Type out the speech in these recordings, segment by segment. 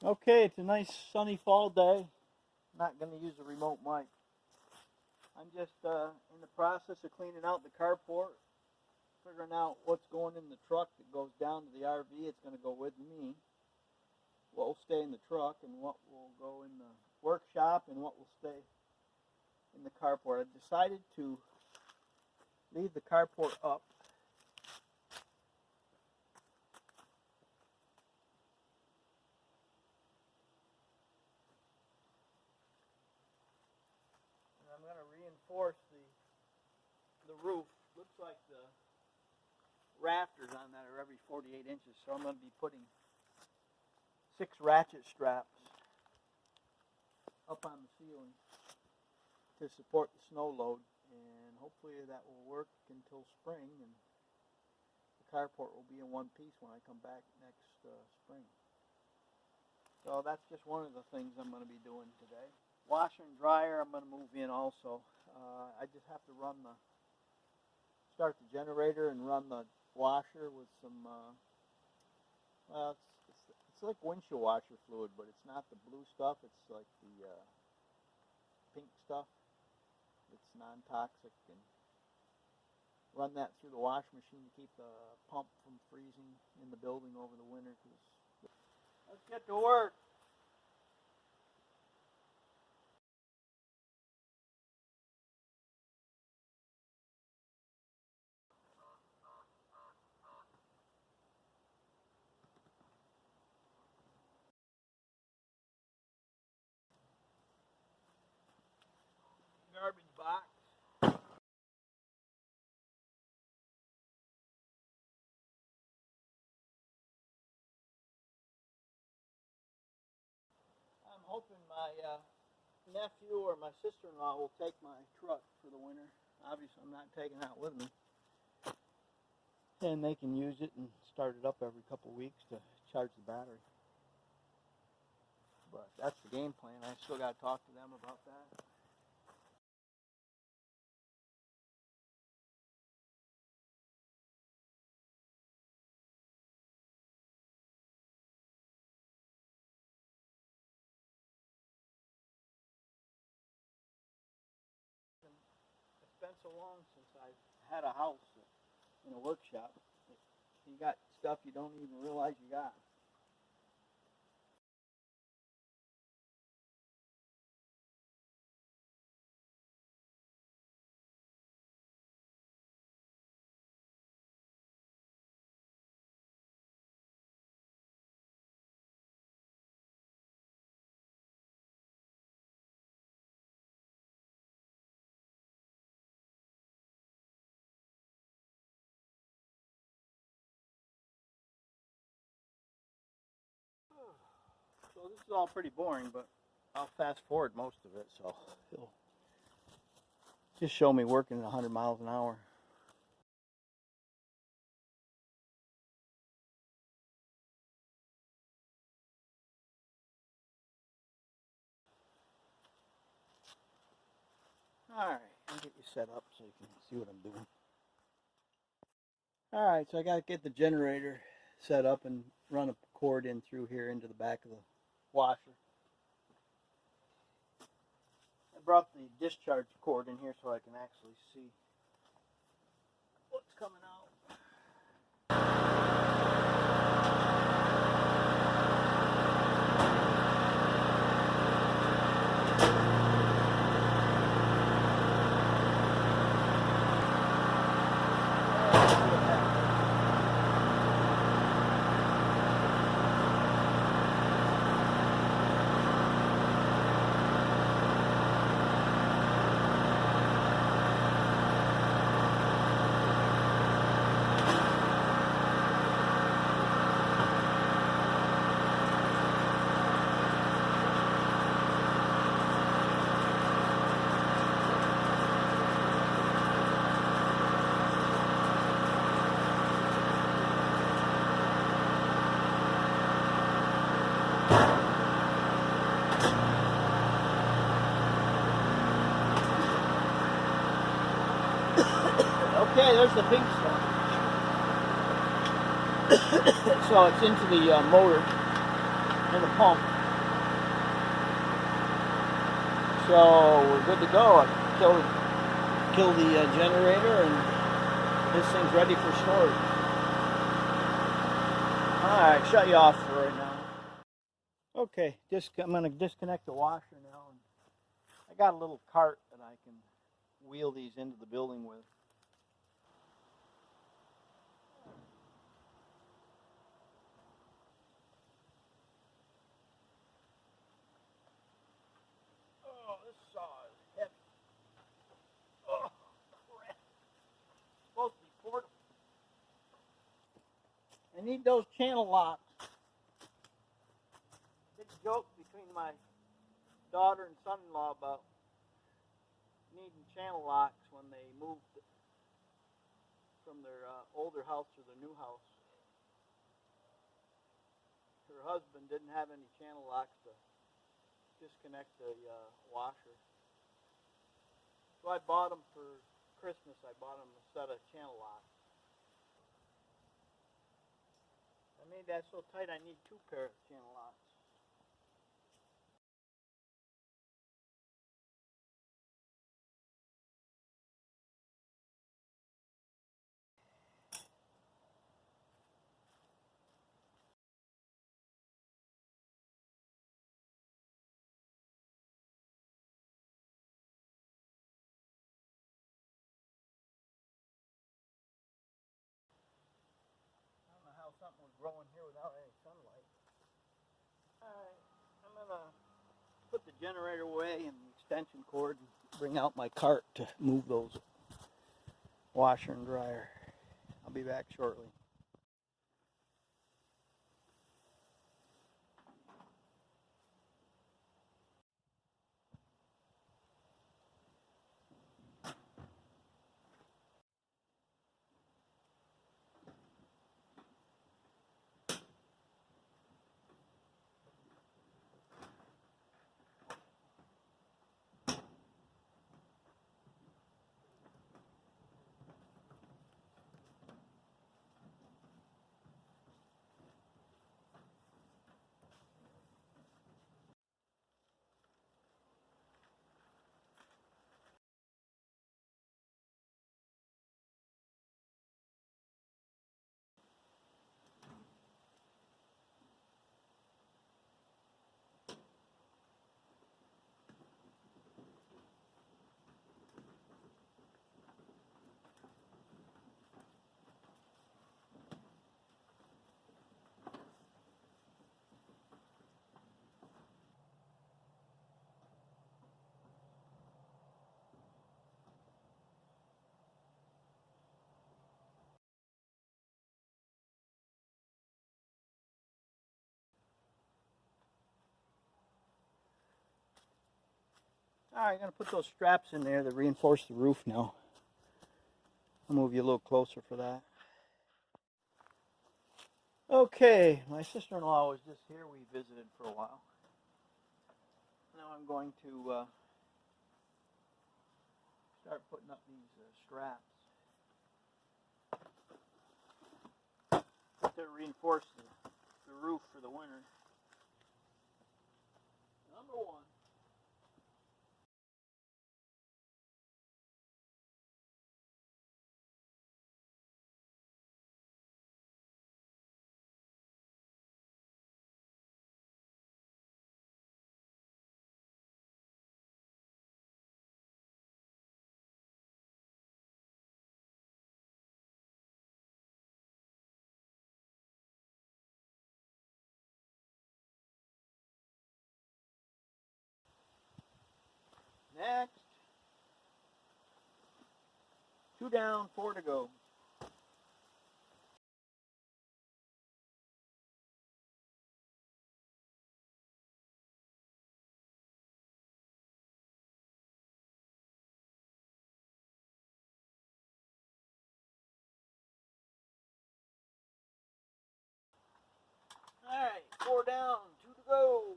Okay, it's a nice sunny fall day. Not going to use a remote mic. I'm just in the process of cleaning out the carport, figuring out what's going in the truck that goes down to the RV. It's going to go with me. What will stay in the truck and what will go in the workshop and what will stay in the carport. I decided to leave the carport up. And I'm going to reinforce the roof. Looks like the rafters on that are every 48 inches, so I'm going to be putting 6 ratchet straps up on the ceiling to support the snow load, and hopefully that will work until spring, and the carport will be in one piece when I come back next spring. So that's just one of the things I'm going to be doing today. Washer and dryer I'm going to move in also. I just have to start the generator and run the washer with some, well, it's like windshield washer fluid, but it's not the blue stuff, it's like the pink stuff. It's non-toxic, and run that through the wash machine to keep the pump from freezing in the building over the winter. Let's get to work. Garbage box. I'm hoping my nephew or my sister-in-law will take my truck for the winter. Obviously, I'm not taking it out with me. And they can use it and start it up every couple of weeks to charge the battery. But that's the game plan. I still got to talk to them about that. It's been so long since I've had a house in a workshop. You got stuff you don't even realize you got. So this is all pretty boring, but I'll fast forward most of it, so it'll just show me working at 100 miles an hour. Alright, I'll get you set up so you can see what I'm doing. Alright, so I got to get the generator set up and run a cord in through here into the back of the washer. I brought the discharge cord in here so I can actually see what's coming out. Okay, there's the pink stuff. So it's into the motor. in the pump. So we're good to go. I killed the generator, and this thing's ready for storage. Alright, shut you off for right now. Okay, I'm going to disconnect the washer now. And I got a little cart that I can wheel these into the building with. Oh, this saw is heavy. Oh, crap. It's supposed to be portable. I need those channel locks. Big joke between my daughter and son-in-law about needing channel locks when they moved from their older house to their new house. Her husband didn't have any channel locks to disconnect the washer. So I bought them for Christmas. I bought them a set of channel locks. I made that so tight I need 2 pairs of channel locks. I don't know how something was growing here without any sunlight. Alright, I'm going to put the generator away and the extension cord and bring out my cart to move those washer and dryer. I'll be back shortly. Alright, I'm going to put those straps in there to reinforce the roof now. I'll move you a little closer for that. Okay, my sister-in-law was just here. We visited for a while. Now I'm going to start putting up these straps to reinforce the roof for the winter. Number 1. Next. 2 down, 4 to go. Alright, 4 down, 2 to go.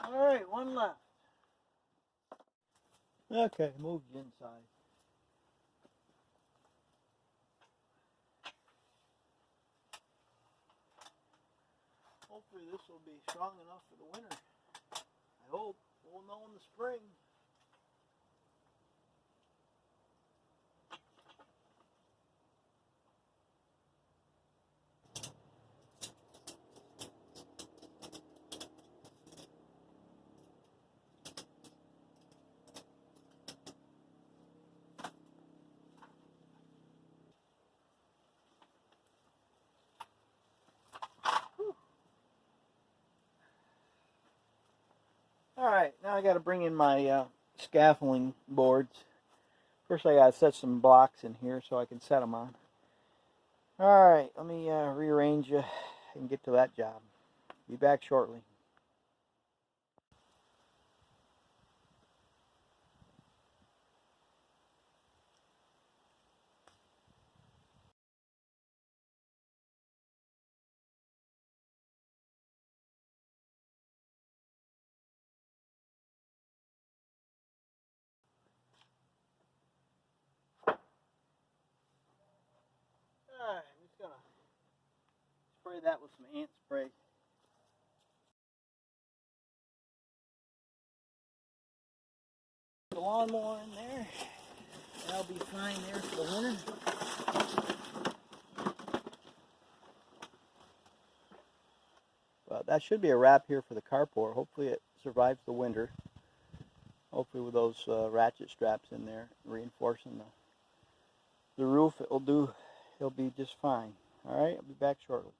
Alright, one left. Okay, move the inside. Hopefully this will be strong enough for the winter. I hope. We'll know in the spring. Alright, now I got to bring in my scaffolding boards. First I got to set some blocks in here so I can set them on. Alright, let me rearrange and get to that job. Be back shortly. Alright, I'm just going to spray that with some ant spray. The lawnmower in there. That'll be fine there for the winter. Well, that should be a wrap here for the carport. Hopefully it survives the winter. Hopefully with those ratchet straps in there reinforcing the roof, it'll be just fine. Alright, I'll be back shortly.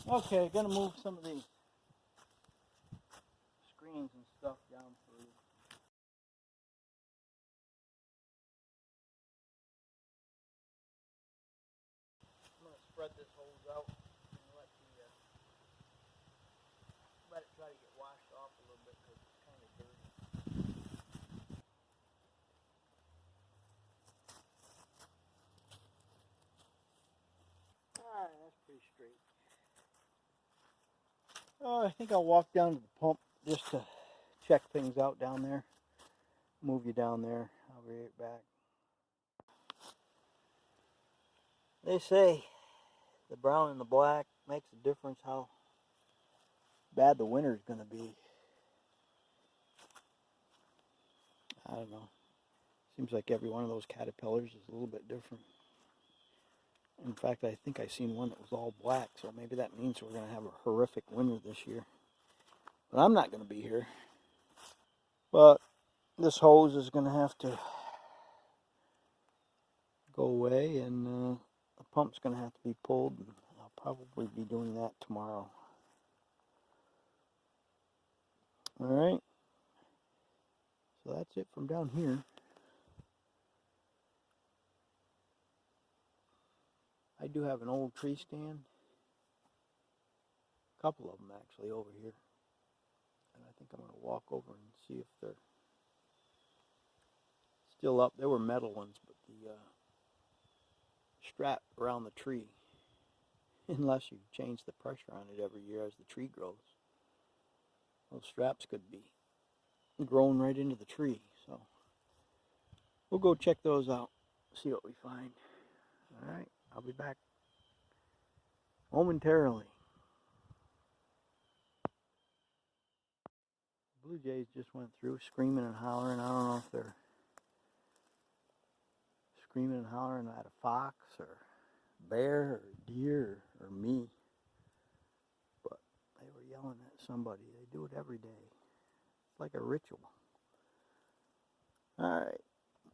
Okay, gonna move some of these screens and stuff down for you. I'm gonna spread this hose out and let it try to get washed off a little bit because it's kind of dirty. Alright, that's pretty straight. Oh, I think I'll walk down to the pump just to check things out down there. Move you down there. I'll be right back. They say the brown and the black makes a difference how bad the winter's going to be. I don't know. Seems like every one of those caterpillars is a little bit different. In fact, I think I seen one that was all black, so maybe that means we're going to have a horrific winter this year. But I'm not going to be here. But this hose is going to have to go away, and the pump's going to have to be pulled, and I'll probably be doing that tomorrow. Alright, so that's it from down here. I do have an old tree stand, a couple of them actually over here, and I think I'm going to walk over and see if they're still up. They were metal ones, but the strap around the tree, unless you change the pressure on it every year as the tree grows, those straps could be grown right into the tree. So we'll go check those out, see what we find. Alright, I'll be back momentarily. Blue jays just went through screaming and hollering. I don't know if they're screaming and hollering at a fox or bear or deer or me, but they were yelling at somebody. They do it every day. It's like a ritual. Alright,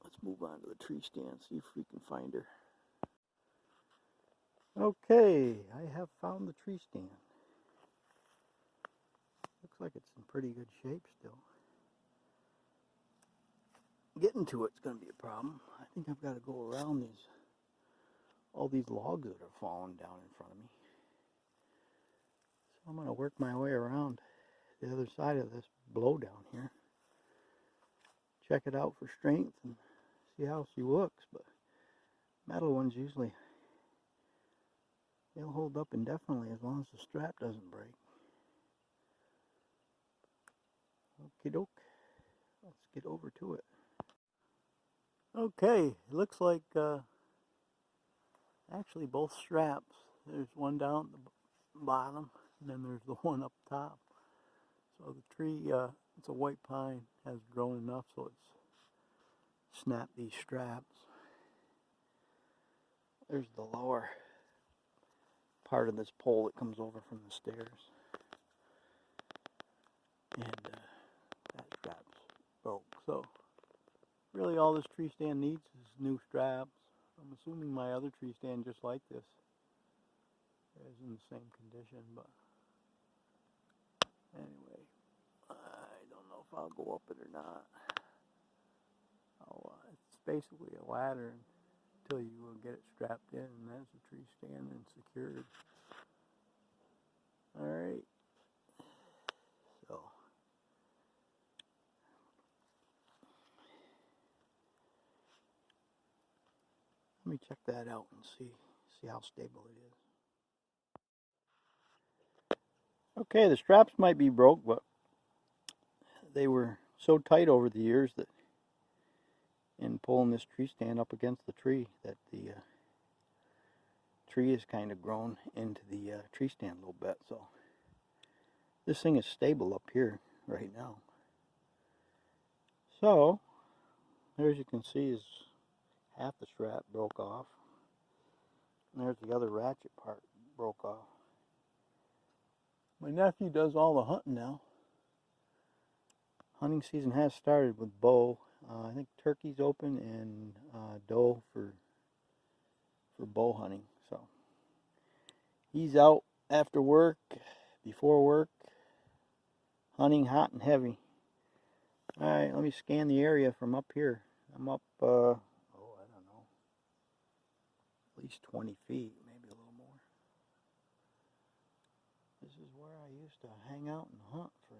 let's move on to the tree stand, see if we can find her. Okay, I have found the tree stand. Looks like it's in pretty good shape still. Getting to it's going to be a problem. I think I've got to go around all these logs that are falling down in front of me. So I'm going to work my way around the other side of this blowdown here. Check it out for strength and see how she looks. But metal ones usually, they'll hold up indefinitely as long as the strap doesn't break. Okie doke. Let's get over to it. Okay, it looks like actually both straps. There's one down at the bottom, and then there's the one up top. So the tree, it's a white pine, has grown enough so it's snapped these straps. There's the lower part of this pole that comes over from the stairs. And that strap's broke. So really all this tree stand needs is new straps. I'm assuming my other tree stand, just like this, is in the same condition, but anyway, I don't know if I'll go up it or not. It's basically a ladder until you get it strapped in, and that's the tree stand and secured. Alright, so let me check that out and see how stable it is. Okay, the straps might be broke, but they were so tight over the years that in pulling this tree stand up against the tree that the tree has kind of grown into the tree stand a little bit. So this thing is stable up here right now. So there, as you can see, is half the strap broke off, and there's the other ratchet part broke off. My nephew does all the hunting now. Hunting season has started with bow. I think turkey's open and doe for bow hunting. So he's out after work, before work, hunting hot and heavy. Alright, let me scan the area from up here. I'm up, I don't know, at least 20 feet, maybe a little more. This is where I used to hang out and hunt for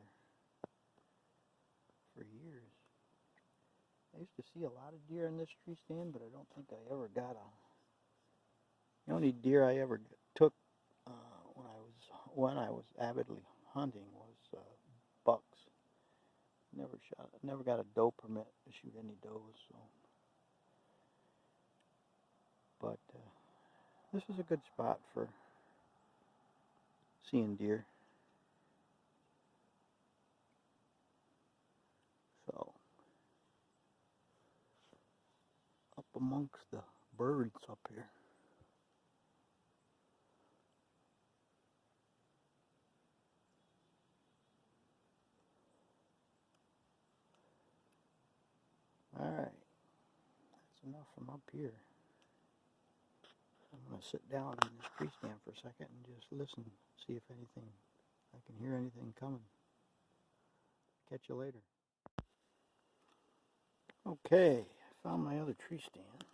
years. I used to see a lot of deer in this tree stand, but I don't think I ever got the only deer I ever took when I was avidly hunting was bucks. Never got a doe permit to shoot any does. So, but this is a good spot for seeing deer. So up amongst the birds up here. Alright, that's enough from up here. I'm going to sit down in this tree stand for a second and just listen, see if I can hear anything coming. Catch you later. Okay, I found my other tree stand.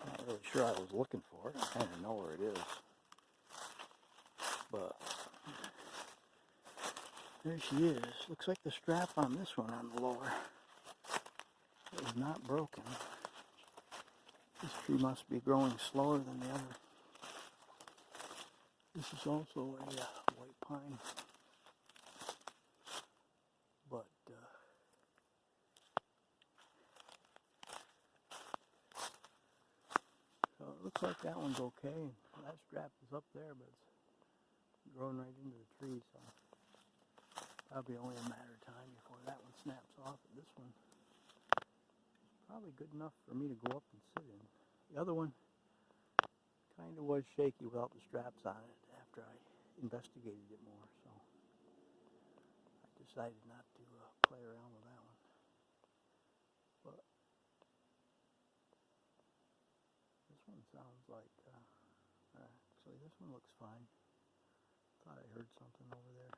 Not really sure I was looking for it. I kind of know where it is. But there she is. Looks like the strap on this one on the lower is not broken. This tree must be growing slower than the other. This is also a white pine. But so it looks like that one's okay. That strap is up there, but it's growing right into the tree, so probably only a matter of time before that one snaps off. And this one probably good enough for me to go up and sit in. The other one kind of was shaky without the straps on it after I investigated it more, so I decided not to play around with that one. But this one sounds like, actually this one looks fine. Thought I heard something over there.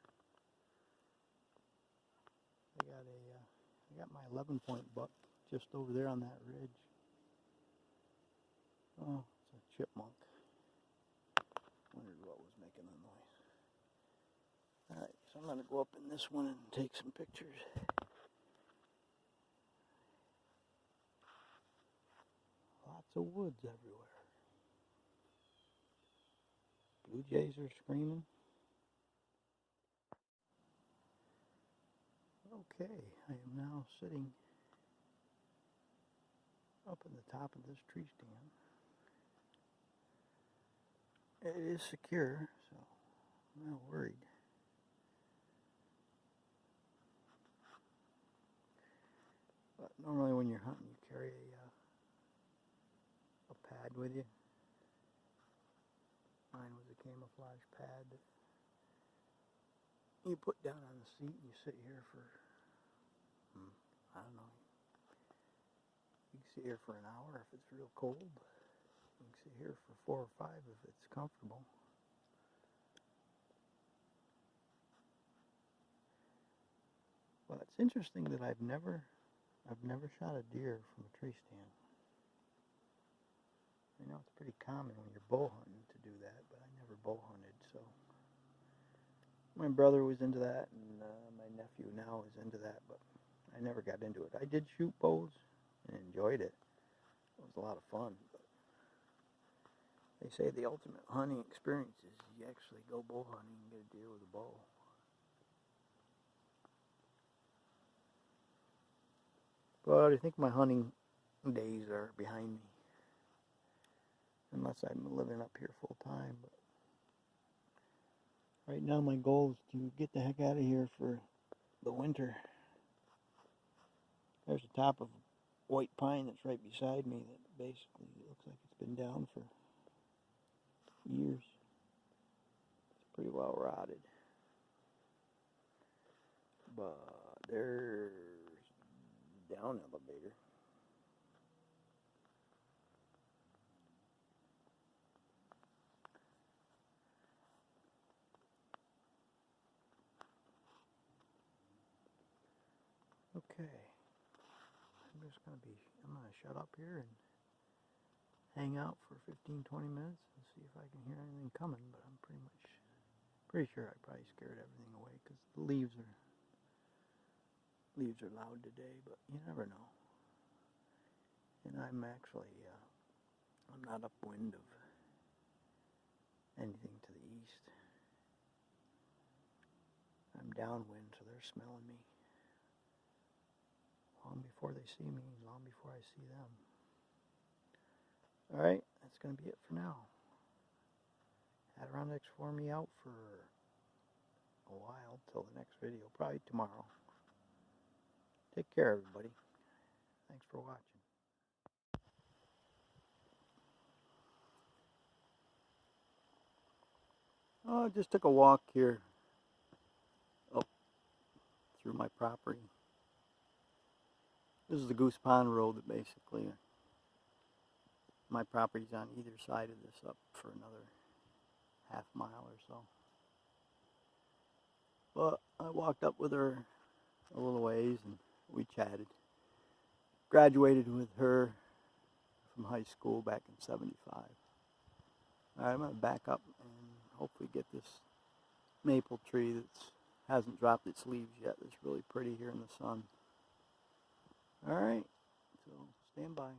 I got my 11-point buck just over there on that ridge. Oh, it's a chipmunk. Wondered what was making the noise. Alright, so I'm going to go up in this one and take some pictures. Lots of woods everywhere. Blue jays are screaming. Okay, I am now sitting up in the top of this tree stand. It is secure, so I'm not worried. But normally when you're hunting, you carry a pad with you. Mine was a camouflage pad that you put down on the seat and you sit here for, I don't know, you can sit here for an hour if it's real cold. You can sit here for 4 or 5 if it's comfortable. But it's interesting that I've never shot a deer from a tree stand. I know it's pretty common when you're bow hunting to do that, but I never bow hunted, so my brother was into that, and my nephew now is into that, but I never got into it. I did shoot bows and enjoyed it. It was a lot of fun. But they say the ultimate hunting experience is you actually go bow hunting and get a deer with a bow. But I think my hunting days are behind me, unless I'm living up here full time. But right now my goal is to get the heck out of here for the winter. There's a top of white pine that's right beside me that basically looks like it's been down for years. It's pretty well rotted. But there's down elevator. Okay. I'm gonna shut up here and hang out for 15-20 minutes and see if I can hear anything coming, but I'm pretty sure I probably scared everything away because the leaves are loud today, but you never know. And I'm actually I'm not upwind of anything to the east. I'm downwind, so they're smelling me long before they see me, long before I see them. Alright, that's going to be it for now. Adirondack's for me out for a while, till the next video, probably tomorrow. Take care, everybody. Thanks for watching. Oh, I just took a walk here up through my property. This is the Goose Pond Road that basically my property's on either side of this up for another half mile or so. But I walked up with her a little ways and we chatted. Graduated with her from high school back in '75. Alright, I'm going to back up and hopefully get this maple tree that hasn't dropped its leaves yet. It's really pretty here in the sun. Alright, so stand by.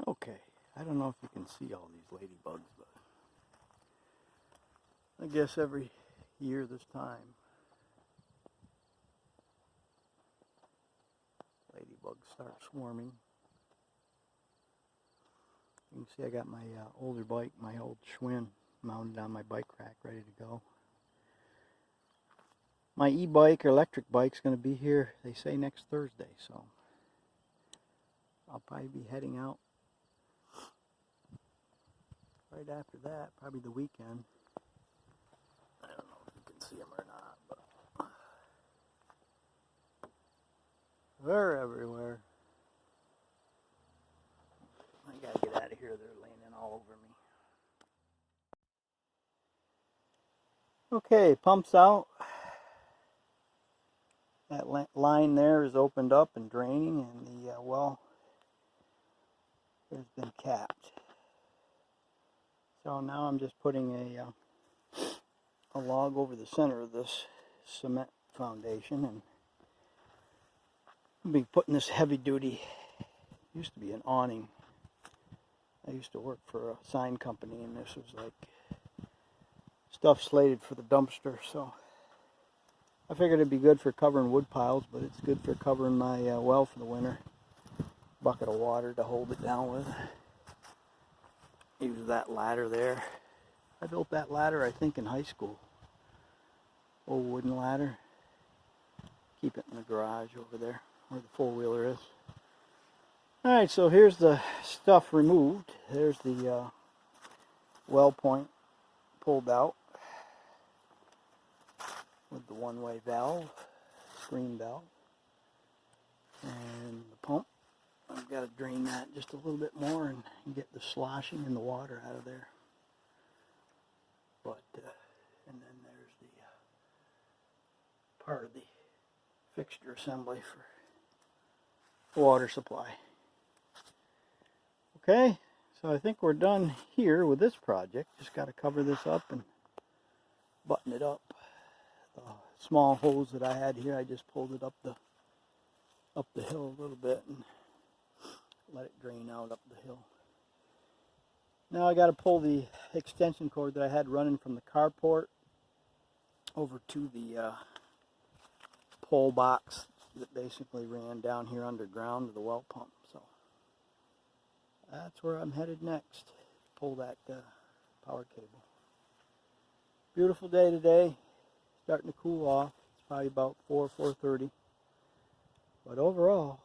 Okay, I don't know if you can see all these ladybugs, but I guess every year this time, ladybugs start swarming. You can see I got my older bike, my old Schwinn, mounted on my bike rack, ready to go. My e-bike or electric bike's going to be here, they say, next Thursday, so I'll probably be heading out right after that, probably the weekend. I don't know if you can see them or not, but they're everywhere. I gotta get out of here, they're laying all over me. Okay, pump's out. That line there is opened up and draining, and the well has been capped. So now I'm just putting a log over the center of this cement foundation, and I'll be putting this heavy duty, used to be an awning. I used to work for a sign company, and this was like stuff slated for the dumpster, so I figured it'd be good for covering wood piles, but it's good for covering my well for the winter. Bucket of water to hold it down with. Use that ladder there. I built that ladder, I think, in high school. Old wooden ladder. Keep it in the garage over there where the four-wheeler is. Alright, so here's the stuff removed. There's the well point pulled out with the one-way valve, screen valve, and the pump. I've got to drain that just a little bit more and get the sloshing and the water out of there. But and then there's the part of the fixture assembly for water supply. Okay, so I think we're done here with this project. Just got to cover this up and button it up. The small hose that I had here, I just pulled it up the hill a little bit and let it drain out up the hill. Now I got to pull the extension cord that I had running from the carport over to the pole box that basically ran down here underground to the well pump. So that's where I'm headed next. Pull that power cable. Beautiful day today. Starting to cool off. It's probably about 4:30. But overall,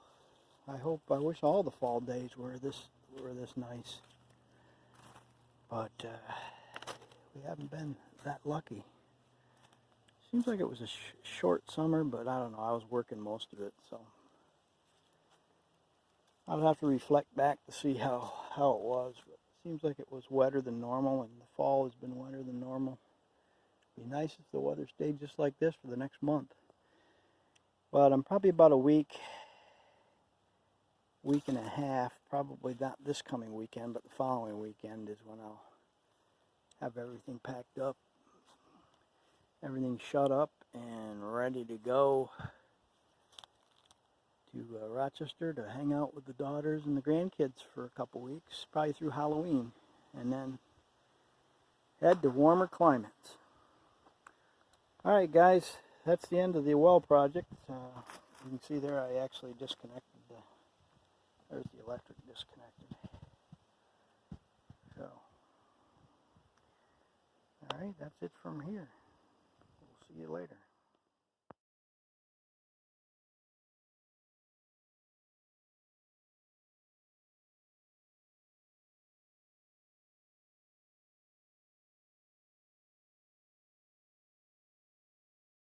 I wish all the fall days were this nice. But we haven't been that lucky. Seems like it was a short summer, but I don't know. I was working most of it, so I'll have to reflect back to see how it was. But it seems like it was wetter than normal, and the fall has been wetter than normal. It'd be nice if the weather stayed just like this for the next month. But I'm probably about a week and a half, probably not this coming weekend, but the following weekend is when I'll have everything packed up, everything shut up and ready to go to Rochester to hang out with the daughters and the grandkids for a couple weeks, probably through Halloween, and then head to warmer climates. Alright guys, that's the end of the well project. You can see there I actually disconnected there's the electric disconnected. So, alright, that's it from here. We'll see you later.